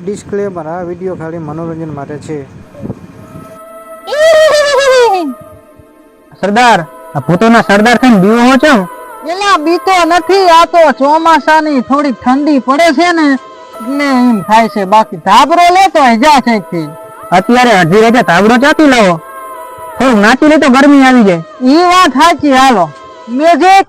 Disclaimer: આ video ખાલી મનોરંજન માટે છે. સરદાર, આ ભૂતોના સરદાર થઈને બીવો હો છો? એલા બીતો નથી, આ તો ચોમાસાની થોડી ઠંડી પડે છે ને એટલે એમ થાય છે. બાકી ધાબરો લેતો જા છે. અત્યારે હજી રેતે ધાબળો ચાતી લાવો, થોડું નાચી લે તો ગરમી આવી જાય. ઈ વાત સાચી. હાલો મ્યુઝિક.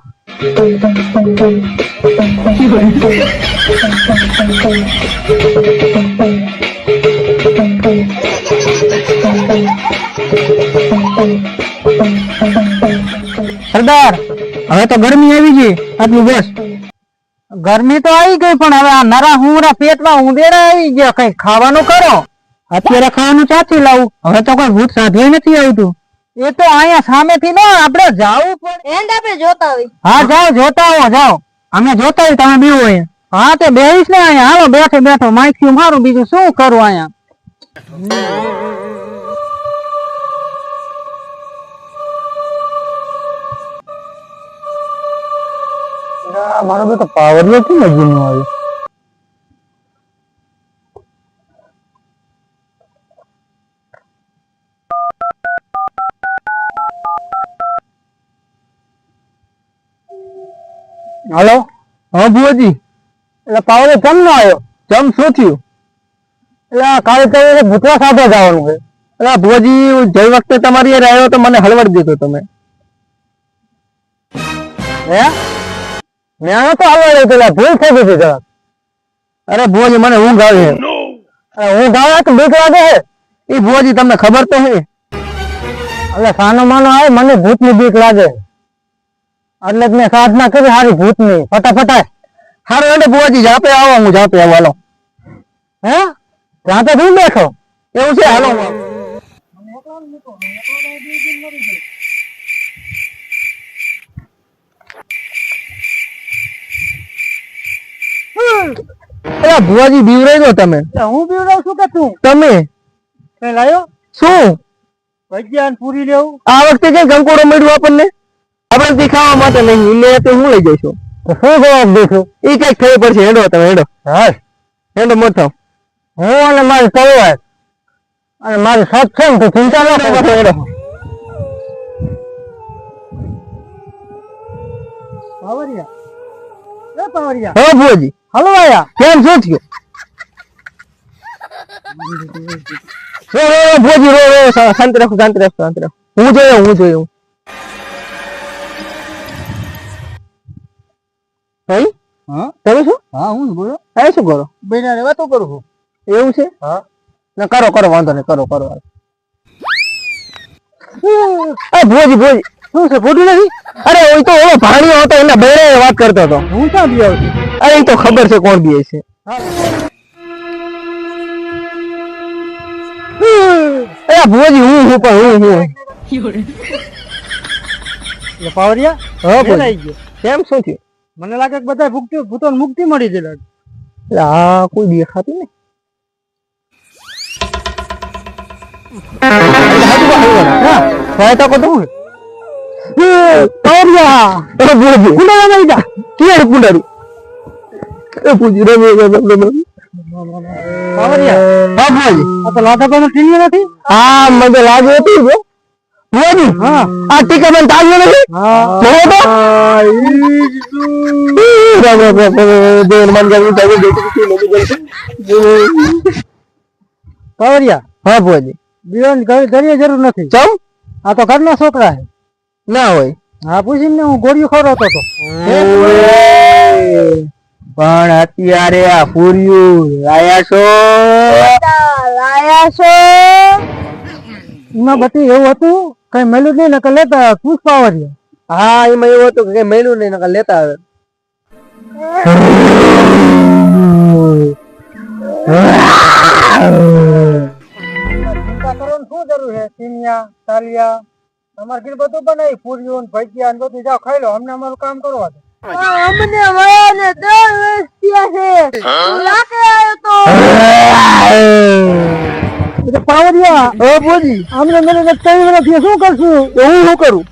સરદાર, હવે તો ગરમી આવી ગઈ, આટલું બસ. ગરમી તો આવી ગઈ, પણ હવે આ નરા હુંરા પેટમાં ઉંદેડા આવી ગયા. કઈ ખાવાનું કરો. અત્યારે ખાવાનું ચાથી લાવું, હવે તો કોઈ ભૂત સાધ્ય નથી આવતું. એ તો અહીંયા સામેથી ના આપણે જાવું પડે. એન્ડ આપણે જોતા હોય. હા જાઓ, જોતા આવો, જાઓ. અમે જોતા હોય, તમે બીવો અહીંયા. હા તે બેહીશ ને અહીંયા. હાલો બેઠો બેઠો માઇક થી મારું, બીજું શું કરું અહીંયા. મારો બેટો પાવર નથી ને જીનો આવ્યો. હાલો. હા ભુવાજી, એટલે પાવર કેમ ન આવ્યો? કેમ શું થયું? એટલે કાલે તો ભૂતવા સાથે જવાનું છે. એટલે ભુવાજી, જે વખતે તમારી યાર આવ્યો તો મને હલવાડી દીધો તમે. હે મેં તો હલવાડ્યો પેલા ભૂલ થઈ ગઈ જરા. અરે ભુવાજી, મને ઊંઘ આવે છે. અરે ઊંઘ આવે કે બીક લાગે છે? એ ભુવાજી તમને ખબર તો છે. એટલે સાનો માનો આવે, મને ભૂતની બીક લાગે. એટલે મેં સાધના કરી હારી ભૂતની. ફટાફટ હારો એટલે ભુવાજી જાપે આવો, હું જાપે આવો. હાલો. હે જાપે શું બેઠો? એવું છે? હાલો. અરે ભુવાજી, બીવરાઈ દો તમે. હું પીવડાવ છું કે તું? તમે કઈ લાયો? શું ભજીયા પૂરી લેવું? આ વખતે કઈ કંકોડો મળ્યું આપણને? આપણે ખાવા માટે નહીં, એટલે તે હું લઈ જઈશું. શું જવાબ દઈશું? એ કઈક થઈ પડશે. હેડો તમે, હેડો. હા હેડો મોટો. હું અને મારી તલવાર અને મારી સત્સંગ તો ચિંતા ન કરો. હેડો. પાવરિયા, એ પાવરિયા. હા ભુવાજી, હલો આયા. કેમ શું થયું? ભુવાજી રો શાંતિ રાખો, શાંતિ રાખો, શાંતિ રાખો. હું જોયું. ભાઈ હા તમે શું? હા હું બોલો. તમે શું કરો? બેના રે વાતો કરું છું. એવું છે? હા ના કરો વાંધો નહીં, કરો. ભુવાજી શું છે? ફોટું નથી? અરે ઓય તો ઓલો ભાણિયો હતો, એના બેરે વાત કરતો હતો. હું ક્યાં બી આવતી? અરે એ તો ખબર છે કોણ બીએ છે. અરે ભુવાજી, હું પાવરિયા. હા આવી ગયો. કેમ શું થયું? મને લાગે કે બધા ભૂતો મુક્તિ મળી ગઈ લાગે. એટલે આ કોઈ દેખાતું નહીં. હા મને લાગે હતું. હા આ ટીકા મને તાવ્યો નથી. પાવરિયા. હા ભુવાજી, બીવાન ઘરે જરૂર નથી. ચમ આ તો ઘરના છોકરા છે. ના હોય. હા પૂછીને હું ગોળીઓ ખવડાવતો હતો. પણ અત્યારે આ પૂર્યું લાયા છો. એમાં બધી એવું હતું, કઈ મળ્યું નહીં ને લેતા પૂછ પાવરિયા. હા એમાં એવું હતું કે મહિનું નહીં લેતા આવે. ચિંતા કરવાની શું જરૂર છે? સીમિયા તાલિયા અમારે ઘર બધું બનાવી, પૂરીઓ ભજીયા ને બધું. જાઓ ખાઈ લો, અમને અમારું કામ કરવા દો. અમને વયાને 10 વર્ષ થયા છે. લાગે આવ્યો તો પાવરિયા. અમને મને 3 વર્ષ થયા, શું કરશું? હું શું કરું?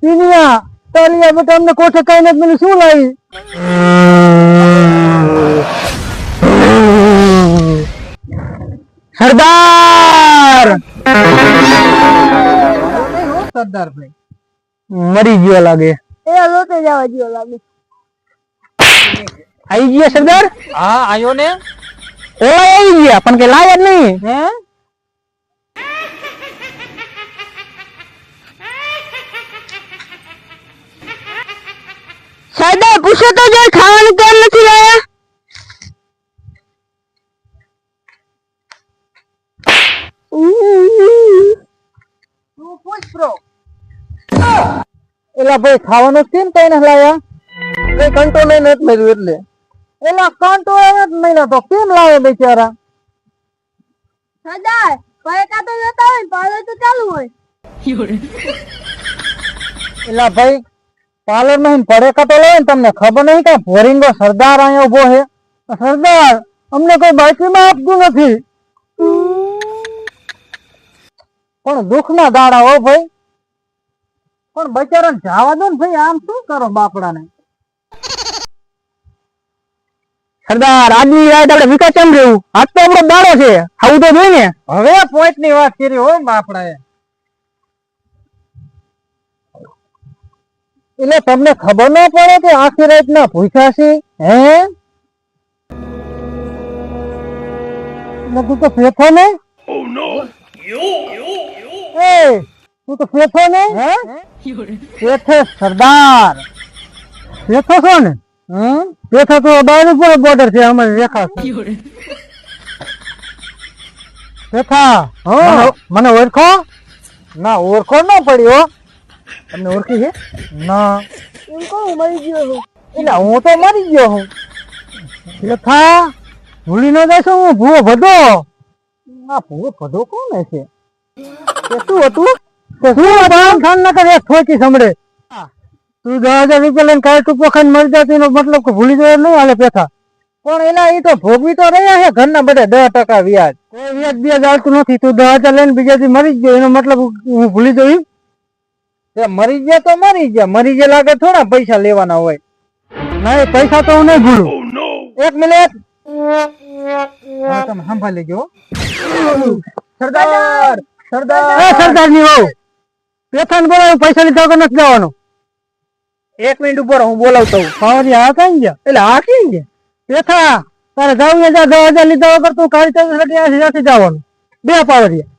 સીમિયા તાલિયા બેટા અમને કોઠે કઈ નથી, મને શું લાવી? સરદારભાઈ? મરી ગયો લાગે. એ લોટે જવા જેવો લાગે. આવી ગયા સરદાર? હા આયો ને. ઓલા આવી ગયા પણ કે લાયા જ નહીં. હે સરદાર પૂછો તો જો ખાવાનું કેમ નથી લાયા? તું પૂછ બ્રો. એલા ભાઈ ખાવાનું કેમ કઈ ના લાયા? કઈ કંટ્રોલ નથી મેળવ્યું એટલે. એલા કંટ્રોલ જ નહીં તો કેમ લાવે બિચારા? સરદાર પૈકા તો જતા હોય પાર્લર તો ચાલુ હોય. એલા ભાઈ પાર્લર માં પડેકા તો લાવે ને, તમને ખબર નહીં કે ભોરિંગો સરદાર અહીંયા ઉભો છે. સરદાર અમને કોઈ બાકીમાં આપતું નથી. પણ દુઃખ ના દાડા હો ભાઈ. પણ બચારાને જવા દો ને ભાઈ, આમ શું કરો બાપડાને? સરદાર આજની રાત આપણે વિકાસ કેમ રહેવું? આજ તો આપણો દાડો છે, આવું તો જોઈએ ને. હવે પોઈન્ટ ની વાત કરી હો બાપડાએ. એટલે તમને ખબર ન પડે કે આખી રાત ના ભૂખ્યા છે? હે તું તો ફેફો ને? એ તું તો ફેફો ને? ફેફે સરદાર બેઠો છો ને? ફેફો તો બાર ઉપર બોર્ડર છે અમારી રેખા છે. ફેફા મને ઓળખો? ના ઓળખો ન પડ્યો. તમને ઓળખી છે? ના એમ કહું મરી ગયો હું. એટલે હું તો મરી ગયો હું. ફેફા ભૂલી ન જશો, હું ભૂવો ભધો. આ ભૂવો ભધો કોણ છે? તે શું હતું? તે શું હતું? ખાન ના કરે ઠોકી સમડે. તું 10,000 રૂપિયા લઈને કાય ટૂંકો ખાઈને મરી જતી એનો મતલબ કે ભૂલી જવા નહીં હાલે પેથા. પણ એના એ તો ભોગવી તો રહ્યા છે ઘરના બધા 10% વ્યાજ. કોઈ વ્યાજ વ્યાજ આવતું નથી. તું 10,000 લઈને બીજાથી મરી જ ગયો એનો મતલબ હું ભૂલી જઈ? તે મરી ગયા તો મરી ગયા, મરી ગયા લાગે થોડા પૈસા લેવાના હોય. ના એ પૈસા તો હું નહીં ભૂલું. એક મિનિટ તમે સંભાળી લેજો. સરદાર સરદાર સરદાર ની વહુ પેથાન બોલાવ, પૈસા લીધા વગર નથી જવાનું. એક મિનિટ ઉપર હું બોલાવતો હું. પાવરી આ કઈ ગયા? એટલે આ કઈ ગયા? પેથા તારે જાવ 10,000 લીધા વગર તું કાળી ચાલ જવાનું. 2 પાવરિયા